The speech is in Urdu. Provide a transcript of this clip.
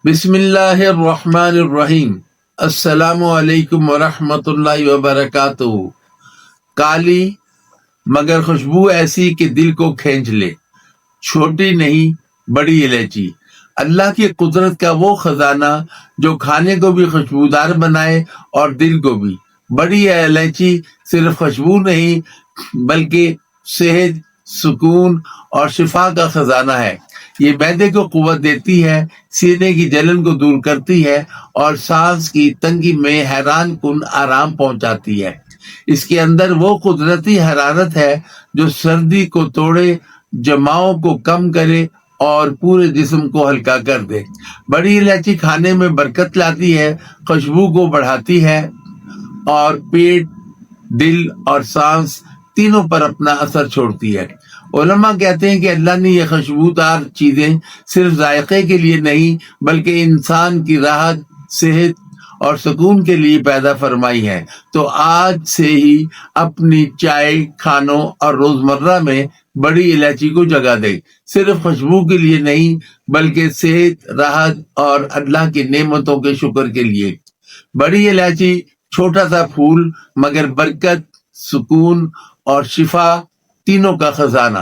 بسم اللہ الرحمن الرحیم۔ السلام علیکم ورحمۃ اللہ وبرکاتہ۔ کالی مگر خوشبو ایسی کہ دل کو کھینچ لے، چھوٹی نہیں بڑی الائچی، اللہ کی قدرت کا وہ خزانہ جو کھانے کو بھی خوشبودار بنائے اور دل کو بھی۔ بڑی الائچی صرف خوشبو نہیں بلکہ صحت، سکون اور شفا کا خزانہ ہے۔ یہ معدے کو قوت دیتی ہے، سینے کی جلن کو دور کرتی ہے اور سانس کی تنگی میں حیران کن آرام پہنچاتی ہے۔ اس کے اندر وہ قدرتی حرارت ہے جو سردی کو توڑے، جماؤں کو کم کرے اور پورے جسم کو ہلکا کر دے۔ بڑی الائچی کھانے میں برکت لاتی ہے، خوشبو کو بڑھاتی ہے اور پیٹ، دل اور سانس تینوں پر اپنا اثر چھوڑتی ہے۔ علماء کہتے ہیں کہ اللہ نے یہ خوشبودار چیزیں صرف ذائقے کے لیے نہیں بلکہ انسان کی راحت، صحت اور سکون کے لیے پیدا فرمائی ہے۔ تو آج سے ہی اپنی چائے، کھانوں اور روزمرہ میں بڑی الائچی کو جگہ دے، صرف خوشبو کے لیے نہیں بلکہ صحت، راحت اور اللہ کی نعمتوں کے شکر کے لیے۔ بڑی الائچی چھوٹا سا پھول مگر برکت، سکون اور شفا تینوں کا خزانہ۔